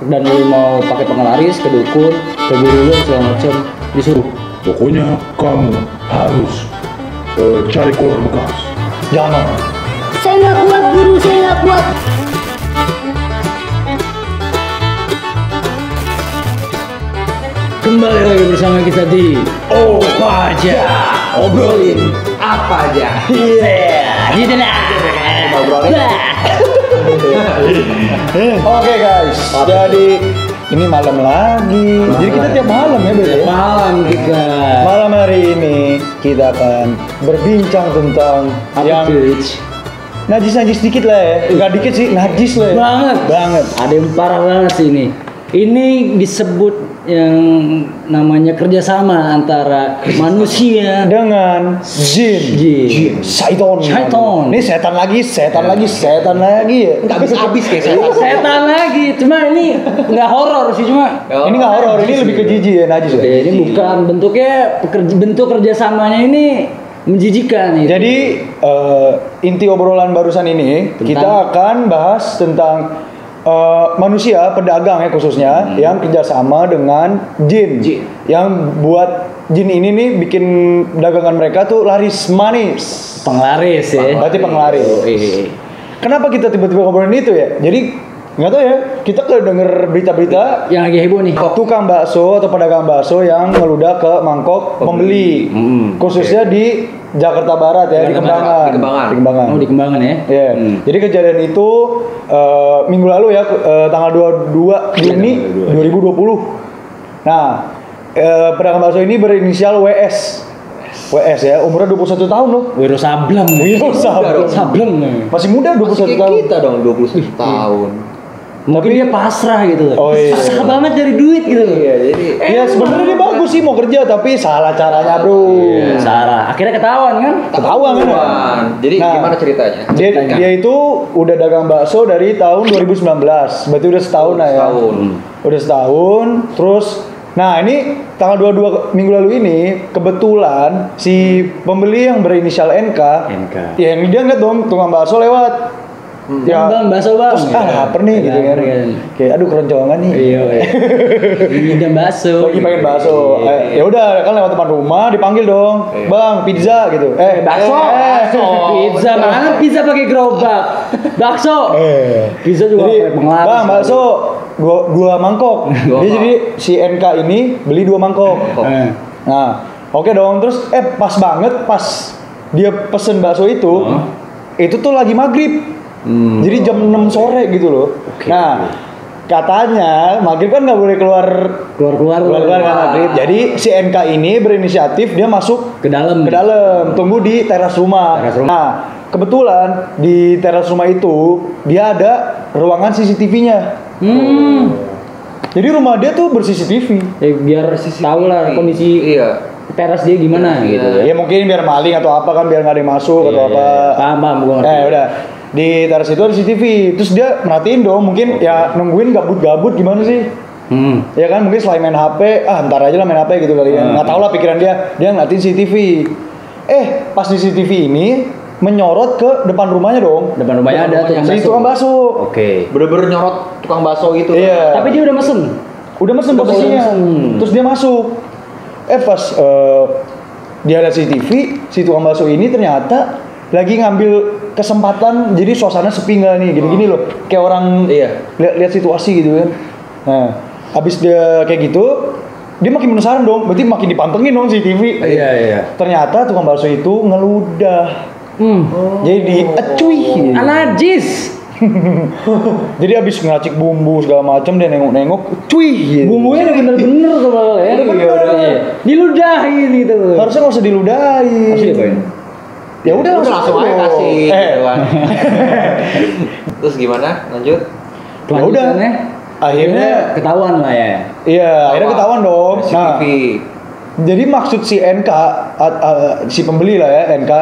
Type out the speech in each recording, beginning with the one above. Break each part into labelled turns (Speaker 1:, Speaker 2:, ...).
Speaker 1: dan lu mau pakai penglaris ke dukun, ke guru lu segala macam disuruh.
Speaker 2: Pokoknya kamu harus cari keluar bekas. Jangan.
Speaker 3: Saya nggak kuat guru, saya nggak kuat.
Speaker 1: Kembali lagi bersama kita di Apa Aja, obrolin apa aja. Iya, gitu lah.
Speaker 4: Oke guys, jadi ini malam lagi. Jadi kita tiap malam ya, Bel.
Speaker 1: Malam kita.
Speaker 4: Malam hari ini kita akan berbincang tentang yang najis dikit lah ya. Enggak dikit sih, najis lah ya. Banget.
Speaker 1: Ada yang parah banget sih ini. Ini disebut yang namanya kerjasama antara manusia
Speaker 4: dengan jin. Syaiton. Ini setan lagi ya.
Speaker 5: Nggak habis kayak
Speaker 1: setan lagi. Cuma ini nggak horor sih, cuma
Speaker 4: Ini nggak horor, ini lebih ke jijik ya, najis ya.
Speaker 1: ini bukan bentuknya bentuk kerjasamanya ini menjijikan nih.
Speaker 4: Jadi inti obrolan barusan ini kita akan bahas tentang manusia pedagang ya khususnya yang kerjasama dengan jin. Yang buat jin ini nih bikin dagangan mereka tuh laris manis.
Speaker 1: Penglaris ya.
Speaker 4: Berarti penglaris. Kenapa kita tiba-tiba ngobrolin itu ya? Jadi nggak tahu ya, kita denger berita-berita
Speaker 1: yang lagi heboh nih.
Speaker 4: tukang bakso atau pedagang bakso yang ngeludah ke mangkok pembeli. Khususnya di Jakarta Barat ya, di Kembangan.
Speaker 1: Oh, di Kembangan ya.
Speaker 4: Yeah. Jadi kejadian itu minggu lalu ya, tanggal 22 Juni 2020. Nah, pedagang bakso ini berinisial WS ya, umurnya 21 tahun loh.
Speaker 1: Wiro Sableng.
Speaker 4: Masih muda, 21 tahun.
Speaker 5: Kita dong 21 tahun.
Speaker 1: Mungkin dia pasrah gitu.
Speaker 4: Oh iya.
Speaker 1: Pasrah banget cari duit gitu.
Speaker 5: Iya, jadi
Speaker 4: Ya sebenarnya dia bagus sih mau kerja, tapi salah caranya bro.
Speaker 1: Sarah. Akhirnya ketahuan kan?
Speaker 4: Ketahuan kan?
Speaker 5: Jadi
Speaker 4: Nah,
Speaker 5: gimana ceritanya?
Speaker 4: Dia itu udah dagang bakso dari tahun 2019. Berarti udah setahun lah ya. Udah setahun. Terus nah ini tanggal 22 minggu lalu ini kebetulan si pembeli yang berinisial NK. Ya yang dia ngeliat dong tukang bakso lewat.
Speaker 1: Bang, bakso bang.
Speaker 4: Terus lapar nih gitu kan. Kayak aduh keroncongan nih.
Speaker 1: Iya. Ini udah bakso.
Speaker 4: Lagi pengen bakso. Ya udah kan lewat depan rumah dipanggil dong. Bang, pizza gitu.
Speaker 1: Bakso. Pizza mana? Pizza pakai gerobak. Bakso. Pizza juga pakai penglaris.
Speaker 4: Bang, bakso dua mangkok. Jadi si NK ini beli 2 mangkok. Nah, oke dong. Terus pas banget pas dia pesen bakso itu tuh lagi maghrib. Jadi jam 6 sore gitu loh. Nah, katanya maghrib kan nggak boleh keluar kan maghrib. Jadi si NK ini berinisiatif dia masuk ke dalam, tunggu di teras rumah. Nah, kebetulan di teras rumah itu dia ada ruangan CCTV-nya. Jadi rumah dia tuh ber-CCTV.
Speaker 1: Biar tahu lah kondisi teras dia gimana gitu.
Speaker 4: Ya mungkin biar maling atau apa kan, biar nggak ada yang masuk atau apa.
Speaker 1: Paham gua ngerti.
Speaker 4: Udah. Di teras itu ada CCTV. Terus dia merhatiin dong, mungkin ya nungguin gabut-gabut gimana sih? Ya kan mungkin selain main HP, ntar aja lah main HP gitu kali ya. Nggak tahu lah pikiran dia ngeliatin CCTV. Pas di CCTV ini menyorot ke depan rumahnya dong.
Speaker 1: Depan rumahnya ada
Speaker 4: tukang bakso.
Speaker 1: Oke.
Speaker 5: Bener-bener nyorot tukang bakso gitu.
Speaker 4: Iya.
Speaker 1: Tapi dia udah mesen
Speaker 4: posisinya. Terus dia masuk. Pas dia lihat CCTV, si tukang bakso ini ternyata lagi ngambil kesempatan, jadi suasana sepi nggak nih, gini-gini loh, kayak orang lihat situasi gitu kan. Nah, abis dia kayak gitu, dia makin penasaran dong, berarti makin dipantengin dong CCTV.
Speaker 1: Iya.
Speaker 4: Ternyata tukang bakso itu ngeludah. Jadi acuy.
Speaker 1: Najis.
Speaker 4: Jadi abis ngeracik bumbu segala macam dia nengok-nengok, cuy.
Speaker 1: Bumbunya bener-bener tuh ya. Diludahin gitu.
Speaker 4: Harusnya nggak usah diludahin.
Speaker 1: Harusnya diapain?
Speaker 4: Ya udah
Speaker 5: langsung aja kasih. Terus gimana? Lanjut.
Speaker 4: Ya udah. Akhirnya
Speaker 1: ketahuan lah ya.
Speaker 4: Iya, akhirnya ketahuan dong.
Speaker 5: CCTV.
Speaker 4: Jadi maksud si NK, si pembeli lah ya, NK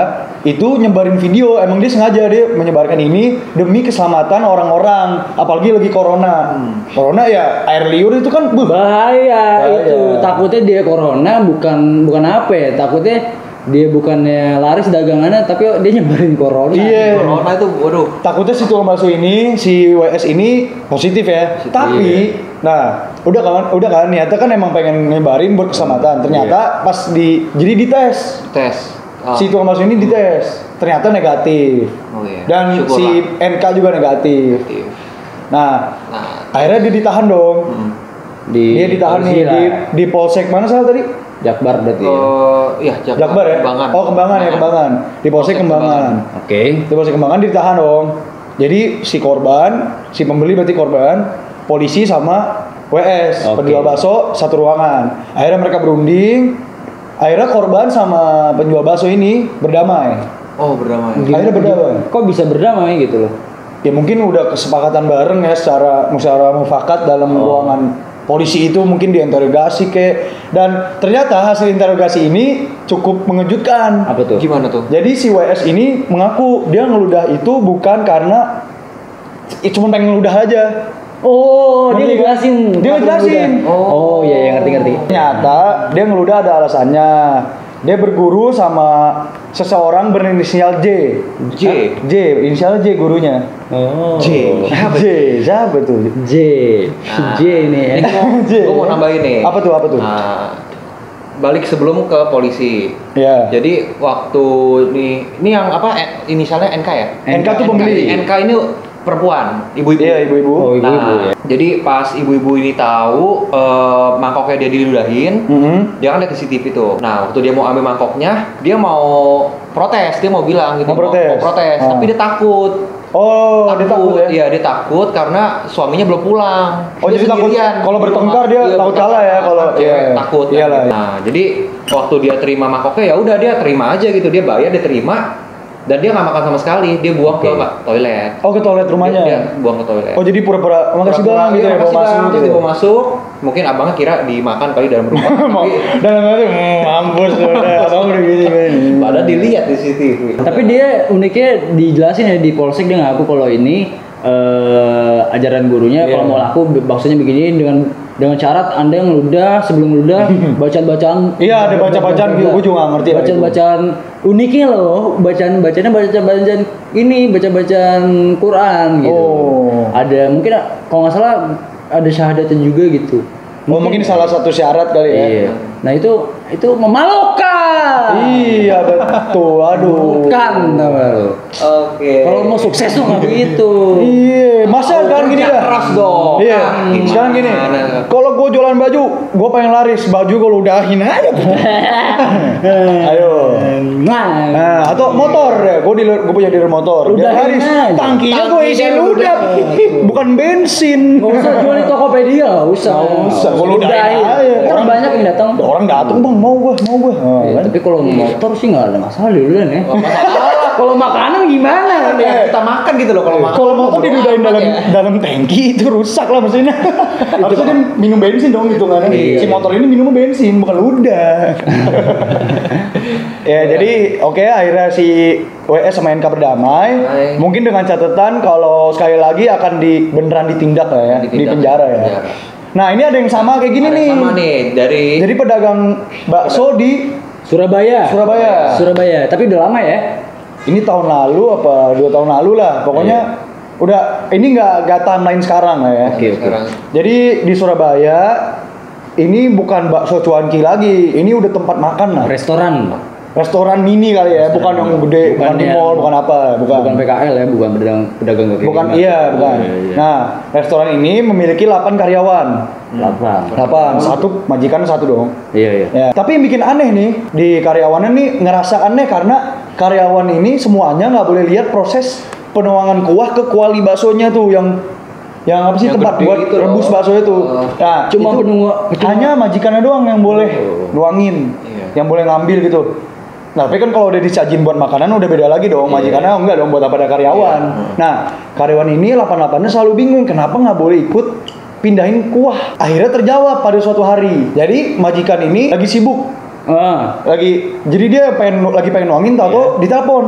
Speaker 4: itu nyebarin video, emang dia sengaja dia menyebarkan ini demi keselamatan orang-orang, apalagi lagi corona. Corona ya air liur itu kan
Speaker 1: bahaya. Itu takutnya dia corona bukan apa ya, takutnya Dia bukannya laris dagangannya, tapi dia nyebarin corona.
Speaker 4: Iya.
Speaker 5: Corona itu, waduh.
Speaker 4: Takutnya si tukang bakso ini, si WS ini positif ya. Tapi, nah, udah kan niatnya kan emang pengen nyebarin buat keselamatan. Ternyata pas jadi dites.
Speaker 5: Tes.
Speaker 4: Si tukang bakso ini dites. Ternyata negatif.
Speaker 5: Oh iya.
Speaker 4: Dan
Speaker 5: Syukurlah.
Speaker 4: si NK juga negatif. Nah, akhirnya dia ditahan dong. Dia ditahan nih di Polsek mana salah tadi?
Speaker 1: Jakbar berarti ya.
Speaker 5: Iya,
Speaker 4: Jakbar ya?
Speaker 5: Kembangan.
Speaker 4: Oh, Kembangan ya, Kembangan. Di Polsek Kembangan.
Speaker 1: Oke.
Speaker 4: Di Polsek Kembangan ditahan dong. Jadi si korban, si pembeli berarti korban, polisi sama WS, penjual bakso satu ruangan. Akhirnya mereka berunding. Akhirnya korban sama penjual bakso ini berdamai.
Speaker 5: Oh, berdamai.
Speaker 4: Akhirnya berdamai.
Speaker 1: Kok bisa berdamai gitu loh?
Speaker 4: Ya mungkin udah kesepakatan bareng ya secara musyawarah mufakat dalam ruangan polisi itu, mungkin diinterogasi dan ternyata hasil interogasi ini cukup mengejutkan.
Speaker 1: Apa tuh?
Speaker 5: Gimana tuh?
Speaker 4: Jadi si WS ini mengaku dia ngeludah itu bukan karena cuma pengen ngeludah aja.
Speaker 1: Oh, dia
Speaker 4: Ngerti kan?
Speaker 1: ngejelasin.
Speaker 4: Dia ngejelasin.
Speaker 1: Oh, iya ngerti.
Speaker 4: Ternyata dia ngeludah ada alasannya. Dia berguru sama seseorang berinisial J. Inisial J gurunya.
Speaker 1: Oh.
Speaker 4: Siapa tuh?
Speaker 1: J ini ya.
Speaker 5: Gue mau nambahin nih.
Speaker 4: Apa tuh?
Speaker 5: Balik sebelum ke polisi.
Speaker 4: Ya.
Speaker 5: Jadi waktu ini yang apa? Inisialnya NK ya?
Speaker 4: NK tuh pembeli.
Speaker 5: NK ini perempuan, ibu-ibu.
Speaker 4: Iya, ibu-ibu.
Speaker 1: Oh, ibu-ibu ya.
Speaker 5: Jadi pas ibu-ibu ini tahu mangkoknya dia diludahin, dia kan lihat CCTV tuh. Nah, waktu dia mau ambil mangkoknya, dia mau protes, dia mau bilang gitu,
Speaker 4: Mau protes.
Speaker 5: tapi dia takut.
Speaker 4: Dia takut ya?
Speaker 5: Iya, dia takut karena suaminya belum pulang.
Speaker 4: Oh,
Speaker 5: Dia
Speaker 4: jadi takut
Speaker 5: sendirian
Speaker 4: kalau
Speaker 5: di
Speaker 4: bertengkar
Speaker 5: rumah.
Speaker 4: dia
Speaker 5: Iya,
Speaker 4: takut kalah ya kalau
Speaker 5: takut.
Speaker 4: Iyalah.
Speaker 5: Nah, jadi waktu dia terima mangkoknya ya udah dia terima aja gitu, dia bayar, dia terima. Dan dia nggak makan sama sekali, dia buang ke toilet.
Speaker 4: Oh, ke toilet rumahnya.
Speaker 5: Dia buang ke toilet.
Speaker 4: Oh, jadi pura-pura makasih bang gitu ya, bawa masuk
Speaker 5: Terus
Speaker 4: gitu.
Speaker 5: dibawa masuk, mungkin abangnya kira dimakan kali dalam rumah. Tapi
Speaker 4: Dalam hati mampus udah abang udah gini kan.
Speaker 5: padahal dilihat di CCTV.
Speaker 1: Tapi dia uniknya dijelasin ya di Polsek, dia ngaku kalau ini ajaran gurunya kalau mau laku baksonya begini dengan syarat Anda ngeludah, sebelum ngeludah bacaan-bacaan.
Speaker 4: Iya, ada bacaan-bacaan gitu, gue juga nggak ngerti lah itu.
Speaker 1: Bacaan-bacaan uniknya loh, bacaan-bacaan ini, bacaan Quran gitu.
Speaker 4: Oh.
Speaker 1: Ada mungkin kalau nggak salah ada syahadatnya juga gitu.
Speaker 4: Mungkin salah satu syarat kali ya.
Speaker 1: Iya. Nah itu memalukan.
Speaker 4: Iya betul, aduh.
Speaker 1: Bukan, tau gak lu?
Speaker 5: Oke.
Speaker 1: Kalau mau sukses tuh nggak gitu.
Speaker 4: Iya, masa sekarang gini dah.
Speaker 5: keras dong.
Speaker 4: Iya,
Speaker 5: Gimana?
Speaker 4: sekarang gini. Kalau gue jualan baju, gue pengen laris baju gue ludahin aja. Ayo. Nah, atau motor ya, gue punya dealer motor. Biar
Speaker 1: Ludahin
Speaker 4: laris.
Speaker 1: aja.
Speaker 4: Tangkinya gue isi ludah, bukan bensin.
Speaker 1: Gak usah jual di Tokopedia, gak usah.
Speaker 4: Nggak usah, gua ludahin
Speaker 1: Ludahin.
Speaker 4: aja.
Speaker 1: Orang banyak yang datang.
Speaker 4: Orang datang bang, mau gue.
Speaker 1: Iya, tapi kalau motor sih nggak ada masalah dulu ya. Kalau makanan gimana?
Speaker 5: Ya, kita makan gitu loh kalau makan.
Speaker 4: Kalau motor diludahin
Speaker 5: amat ya.
Speaker 4: dalam tangki itu rusak lah mesinnya. Harusnya dia minum bensin dong gitu kan.
Speaker 1: Iya,
Speaker 4: Si motor ini minum bensin bukan ludah. Ya jadi oke, akhirnya si WS sama NK berdamai. Mungkin dengan catatan kalau sekali lagi akan beneran ditindak lah ya, di penjara ya. Nah ini ada yang sama kayak gini
Speaker 5: Ada
Speaker 4: nih.
Speaker 5: sama nih dari
Speaker 4: Jadi pedagang bakso di
Speaker 1: Surabaya.
Speaker 4: Surabaya.
Speaker 1: Tapi udah lama ya.
Speaker 4: Ini tahun lalu apa 2 tahun lalu lah. Pokoknya udah ini nggak timeline sekarang lah ya.
Speaker 1: Oke.
Speaker 5: sekarang.
Speaker 4: Jadi di Surabaya ini bukan bakso cuanki lagi. Ini udah tempat makan lah. Restoran mini kali ya, bukan yang gede, bukan di mall, bukan apa,
Speaker 1: Bukan PKL ya, bukan pedagang kaki
Speaker 4: Bukan
Speaker 1: lima.
Speaker 4: iya, bukan.
Speaker 1: Iya.
Speaker 4: Nah, restoran ini memiliki 8 karyawan.
Speaker 1: 8.
Speaker 4: Satu majikan satu dong.
Speaker 1: Iya.
Speaker 4: Ya. Tapi yang bikin aneh nih di karyawannya nih ngerasa aneh karena karyawan ini semuanya nggak boleh lihat proses penuangan kuah ke kuali baksonya tuh yang apa sih
Speaker 5: Yang
Speaker 4: tempat
Speaker 5: gede
Speaker 4: buat
Speaker 5: gitu loh.
Speaker 4: rebus bakso itu. Nah,
Speaker 1: Cuma
Speaker 4: itu hanya majikannya doang yang boleh nuangin, yang boleh ngambil gitu. Nah, tapi kan kalau udah disajin buat makanan udah beda lagi dong. Majikannya enggak dong buat apa ada karyawan. Nah, karyawan ini 8-8-nya selalu bingung kenapa nggak boleh ikut pindahin kuah. Akhirnya terjawab pada suatu hari. Jadi majikan ini lagi sibuk. Jadi dia lagi pengen nuangin, tahu ditelepon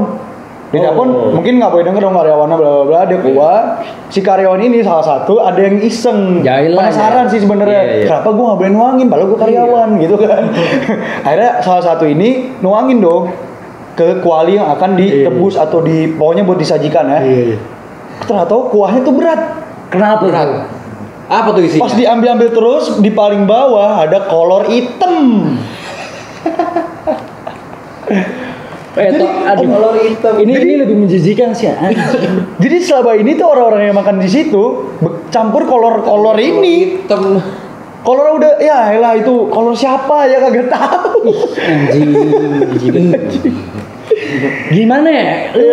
Speaker 4: Di telepon mungkin nggak boleh denger dong karyawannya bla bla bla, dia keluar. Si karyawan ini salah satu ada yang iseng, penasaran sih sebenarnya. Kenapa gue nggak boleh nuangin? Padahal gue karyawan gitu kan. Akhirnya salah satu ini nuangin dong ke kuali yang akan ditebus atau pokoknya buat disajikan ya. Ternyata kuahnya tuh berat.
Speaker 1: Kenapa berat?
Speaker 5: Apa tuh isinya?
Speaker 4: Pas diambil terus di paling bawah ada kolor hitam.
Speaker 1: Aduh, kolor hitam. Ini lebih menjijikan sih.
Speaker 4: Jadi selama ini tuh orang-orang yang makan di situ campur kolor ini.
Speaker 5: Hitam.
Speaker 4: Kolor udah ya elah itu kolor siapa ya kagak tahu.
Speaker 1: Anjing. Gimana ya? Lu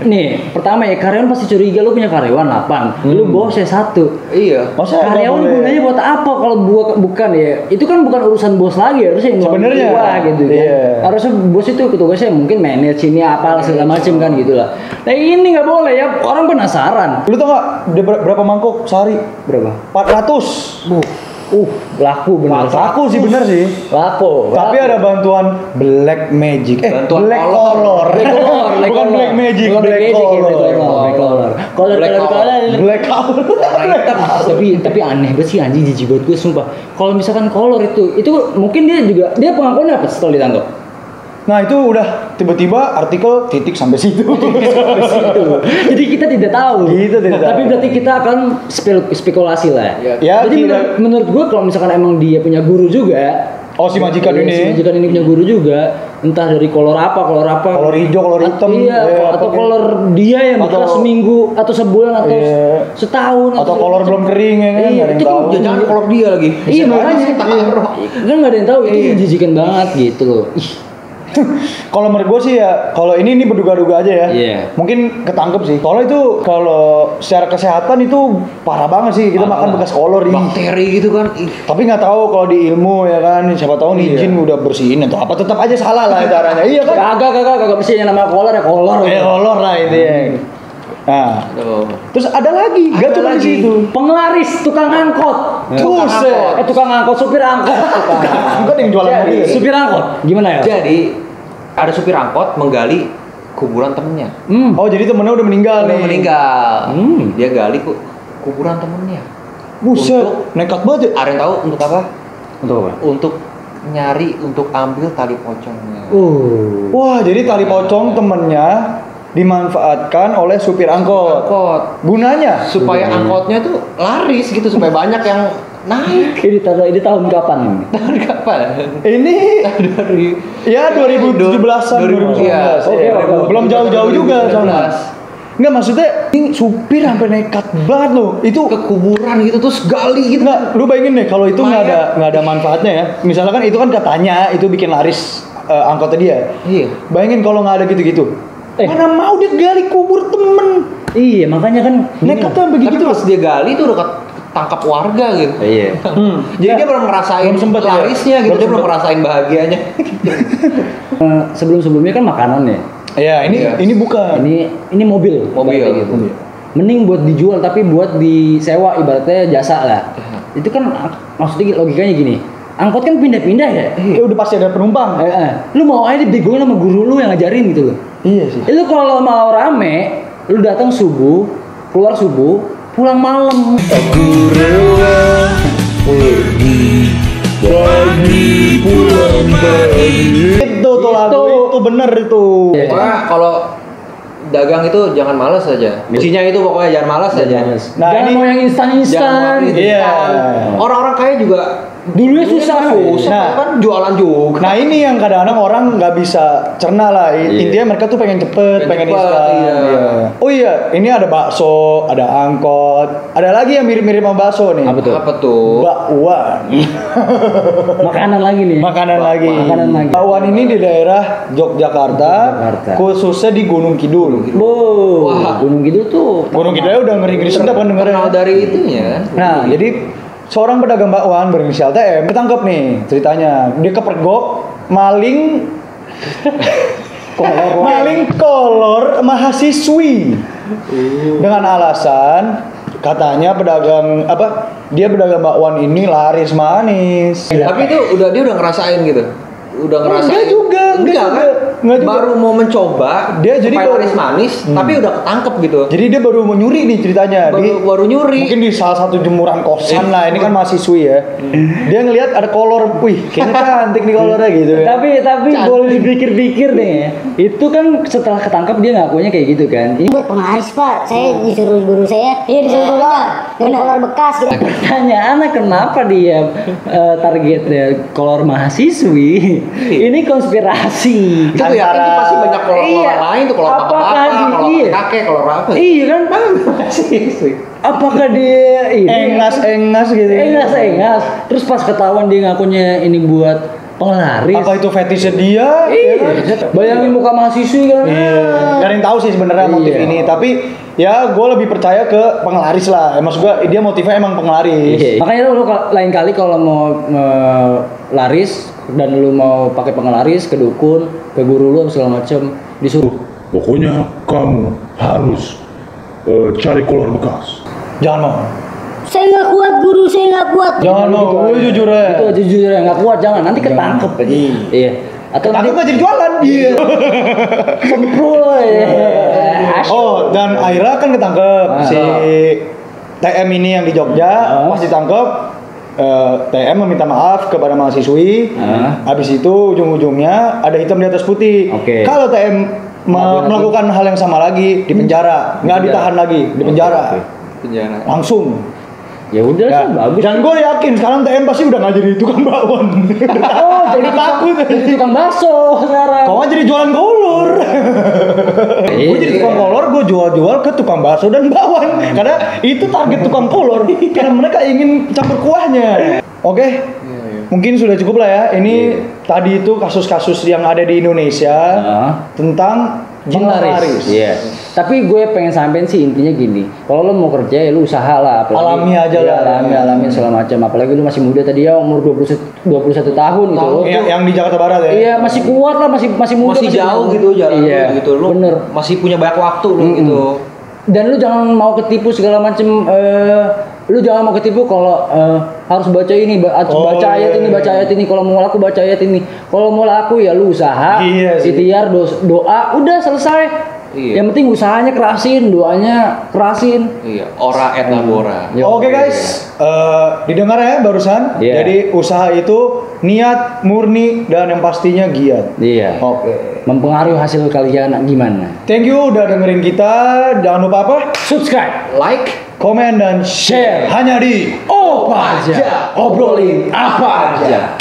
Speaker 1: nih, pertama ya karyawan pasti curiga lu punya karyawan 8. Lu bosnya 1.
Speaker 5: Iya.
Speaker 4: Masa
Speaker 1: karyawan gunanya buat apa kalau bukan ya? Itu kan bukan urusan bos lagi, harusnya
Speaker 4: sebenarnya
Speaker 1: gitu kan. Harusnya bos itu tugasnya mungkin manage ini apa segala macam kan gitu lah. Nah, ini enggak boleh ya, orang penasaran.
Speaker 4: Lu tau enggak dia berapa mangkok sehari?
Speaker 1: Berapa?
Speaker 4: 400.
Speaker 1: Laku bener.
Speaker 4: Laku sih bener sih.
Speaker 1: Laku.
Speaker 4: Tapi ada bantuan black magic.
Speaker 5: Bantuan
Speaker 4: black color. Bukan black magic, black color. Black color.
Speaker 1: Tapi aneh banget sih anjing, jijik banget gue sumpah. Kalau misalkan kolor itu mungkin dia pengakuannya apa setelah ditangkap?
Speaker 4: Nah itu udah tiba-tiba artikel titik sampai situ.
Speaker 1: Jadi kita tidak tahu. Tapi berarti kita akan spekulasi lah.
Speaker 4: Ya,
Speaker 1: jadi menurut gue kalau misalkan emang dia punya guru juga.
Speaker 4: Oh si majikan ini.
Speaker 1: Si majikan ini punya guru juga. Entah dari kolor apa.
Speaker 4: Kolor hijau, kolor hitam.
Speaker 1: Iya. Atau kolor dia yang bekas seminggu atau sebulan atau setahun.
Speaker 4: Atau kolor belum kering ya kan.
Speaker 1: Iya, itu kan
Speaker 5: jangan kolor dia lagi.
Speaker 1: Iya makanya. Kan nggak ada yang tahu. Itu menjijikan banget gitu loh.
Speaker 4: Kalau menurut gue sih ya, kalau ini berduga-duga aja ya. Mungkin ketangkep sih. Kalau secara kesehatan itu parah banget sih kita makan bekas kolor
Speaker 5: bakteri gitu kan.
Speaker 4: Tapi nggak tahu kalau di ilmu ya kan, siapa tahu nih jin udah bersihin atau apa, tetap aja salah lah caranya. Iya kan?
Speaker 1: Kagak bersihin yang namanya kolor ya kolor.
Speaker 4: Kolor lah itu ya. Nah, terus ada lagi, gak cuma di situ.
Speaker 1: Penglaris tukang angkot. Tukang angkot, supir angkot.
Speaker 4: Angkot yang jualan mobil.
Speaker 1: Supir angkot. Gimana ya?
Speaker 5: Jadi ada supir angkot menggali kuburan temennya.
Speaker 4: Oh jadi temennya udah meninggal nih.
Speaker 5: Dia gali kuburan temennya.
Speaker 4: Buset, nekat banget.
Speaker 5: Ada yang tahu untuk apa?
Speaker 1: Untuk apa?
Speaker 5: Untuk nyari, untuk ambil tali pocongnya.
Speaker 4: Wah, jadi tali pocong temennya dimanfaatkan oleh supir angkot. Gunanya
Speaker 5: supaya angkotnya tuh laris gitu, supaya banyak yang naik.
Speaker 1: Ini tahun kapan ini?
Speaker 5: Tahun kapan?
Speaker 4: Ini
Speaker 5: dari
Speaker 4: ya 2017-an 2019. Belum jauh-jauh juga sama. Enggak, maksudnya ini supir sampai nekat banget loh. Itu
Speaker 5: ke kuburan gitu terus gali gitu.
Speaker 4: Enggak, lu bayangin deh kalau itu enggak ada manfaatnya ya. Misalkan itu kan katanya itu bikin laris angkotnya dia.
Speaker 5: Iya.
Speaker 4: Bayangin kalau nggak ada gitu-gitu. Mana mau dia gali kubur temen.
Speaker 1: Iya, makanya kan
Speaker 4: nekat tuh begitu.
Speaker 5: Tapi pas dia gali itu udah tangkap warga gitu.
Speaker 1: Iya.
Speaker 5: Jadi dia belum ngerasain larisnya gitu, dia belum ngerasain bahagianya.
Speaker 1: Sebelum-sebelumnya kan makanan ya.
Speaker 4: Iya, ini bukan.
Speaker 1: Ini mobil. Gitu. Mending buat dijual tapi buat disewa ibaratnya jasa lah. Itu kan maksudnya logikanya gini. Angkot kan pindah-pindah ya.
Speaker 4: Udah pasti ada penumpang.
Speaker 1: Lu mau aja dibegoin sama guru lu yang ngajarin gitu loh.
Speaker 4: Iya sih.
Speaker 1: Lu kalau mau rame, lu datang subuh, keluar subuh, pulang malam.
Speaker 2: Aku rela pergi pagi pulang pagi.
Speaker 4: Itu tuh lagu itu bener itu.
Speaker 5: Pokoknya kalau dagang itu jangan malas saja. Isinya itu pokoknya jangan malas saja.
Speaker 1: Nah, jangan mau yang instan-instan.
Speaker 4: Iya.
Speaker 5: Orang-orang kaya juga
Speaker 1: dulunya susah
Speaker 5: kan jualan juga.
Speaker 4: Nah ini yang kadang-kadang orang nggak bisa cerna lah. Intinya mereka tuh pengen cepet, pengen instan. Iya. Oh iya, ini ada bakso, ada angkot, ada lagi yang mirip-mirip sama bakso nih.
Speaker 5: Apa tuh?
Speaker 4: Bakwan.
Speaker 1: Makanan lagi nih.
Speaker 4: Makanan lagi. Bakwan ini di daerah Yogyakarta, khususnya di Gunung Kidul.
Speaker 1: Wah, Gunung Kidul tuh.
Speaker 4: Gunung Kidul udah ngeri-ngeri sedap kan dengernya.
Speaker 5: Dari itunya kan.
Speaker 4: Nah, jadi seorang pedagang bakwan berinisial TM ketangkep nih ceritanya. Dia kepergok maling kolor mahasiswi dengan alasan katanya dia pedagang bakwan ini laris manis.
Speaker 5: Tapi itu dia udah ngerasain gitu. Udah ngerasain.
Speaker 4: Enggak juga. Enggak juga.
Speaker 5: baru mau mencoba
Speaker 4: Dia jadi
Speaker 5: supaya
Speaker 4: baru-
Speaker 5: laris manis, tapi udah ketangkep gitu.
Speaker 4: Jadi dia baru mau nyuri nih ceritanya.
Speaker 5: Baru nyuri.
Speaker 4: Mungkin di salah satu jemuran kosan lah. Ini kan mahasiswi ya. Dia ngelihat ada kolor, wih, kayaknya cantik nih kolornya gitu ya.
Speaker 1: Tapi boleh dipikir-pikir deh ya. Itu kan setelah ketangkap dia ngakunya kayak gitu kan. Ini
Speaker 3: Buat penglaris pak, saya disuruh guru saya, disuruh gurunya dengan kolor bekas gitu.
Speaker 1: pertanyaannya kenapa dia targetnya kolor mahasiswi? Ini konspirasi.
Speaker 5: Itu gue yakin tuh pasti banyak kolor-kolor
Speaker 1: Iya.
Speaker 5: lain tuh, kolor
Speaker 1: Apakah
Speaker 5: bapak-bapak,
Speaker 1: di-
Speaker 5: kolor
Speaker 1: iya.
Speaker 5: kakek, kolor apa.
Speaker 1: Iya kan? Apakah dia ini
Speaker 4: Engas gitu.
Speaker 1: engas. Terus pas ketahuan dia ngakunya ini buat penglaris.
Speaker 4: Apa itu fetishnya dia?
Speaker 1: Iya. Bayangin muka mahasiswi kan.
Speaker 4: Iya. Gak ada yang tahu sih sebenarnya motif
Speaker 1: Iya.
Speaker 4: ini, tapi ya gue lebih percaya ke penglaris lah. Maksud gue dia motifnya emang penglaris.
Speaker 1: Iya. Makanya lu lain kali kalau mau laris dan lu mau pakai penglaris ke dukun, ke guru lu segala macem disuruh.
Speaker 2: Pokoknya kamu harus cari kolor bekas.
Speaker 4: Jangan mau.
Speaker 3: Saya nggak kuat guru, saya nggak kuat.
Speaker 4: Jangan mau. Lu jujur ya.
Speaker 1: Itu jujur ya nggak kuat jangan nanti ketangkep aja. Iya. Atau
Speaker 4: Tapi
Speaker 1: nanti
Speaker 4: nggak jadi jualan. Iya.
Speaker 1: semprul ya.
Speaker 4: Oh, dan Aira kan ketangkep si TM ini yang di Jogja. Pas ditangkep, TM meminta maaf kepada mahasiswi. Habis itu ujung-ujungnya ada hitam di atas putih.
Speaker 1: Oke.
Speaker 4: Kalau TM melakukan hal yang sama lagi di penjara, nggak ditahan lagi di penjara,
Speaker 5: Penjara.
Speaker 4: langsung.
Speaker 1: Ya udah
Speaker 4: Ya,
Speaker 1: sih bagus.
Speaker 4: dan gue yakin sekarang TM pasti udah nggak jadi tukang bakwan.
Speaker 1: Oh, jadi
Speaker 4: takut.
Speaker 1: jadi tukang bakso sekarang.
Speaker 4: Kau nggak jadi jualan kolor.
Speaker 1: Iya.
Speaker 4: Gue jadi tukang kolor, gue jual-jual ke tukang bakso dan bakwan. Karena itu target tukang kolor. Karena mereka ingin campur kuahnya. Oke, mungkin sudah cukup lah ya. Ini tadi itu kasus-kasus yang ada di Indonesia tentang jin penglaris.
Speaker 1: Iya. Tapi gue pengen sampein sih intinya gini. Kalau lo mau kerja ya lo usaha lah.
Speaker 4: Alami aja lah.
Speaker 1: Alami segala macam. Apalagi lo masih muda tadi ya umur 21 tahun gitu. Lo
Speaker 4: Yang di Jakarta Barat ya.
Speaker 1: iya masih kuat lah, masih muda.
Speaker 5: Masih jauh gitu jalan
Speaker 1: iya,
Speaker 5: lu gitu. Lu
Speaker 1: bener.
Speaker 5: masih punya banyak waktu lu gitu.
Speaker 1: Dan lu jangan mau ketipu segala macem. Lu jangan mau ketipu kalau harus baca ini, baca ayat ini, baca ayat ini. Kalau mau laku baca ayat ini. Kalau mau laku ya lu usaha,
Speaker 4: Iya sih.
Speaker 1: ikhtiar, doa, udah selesai.
Speaker 5: Iya.
Speaker 1: Yang penting usahanya kerasin, doanya kerasin.
Speaker 5: Iya, ora et labora.
Speaker 4: Oke guys, didengar ya barusan.
Speaker 1: Iya.
Speaker 4: Jadi usaha itu niat, murni, dan yang pastinya giat.
Speaker 1: Iya.
Speaker 4: Oke.
Speaker 1: Mempengaruhi hasil kalian gimana?
Speaker 4: Thank you udah dengerin kita. Jangan lupa apa?
Speaker 1: Subscribe,
Speaker 5: Like,
Speaker 4: Komen dan share hanya di
Speaker 1: apa aja, obrolin apa aja.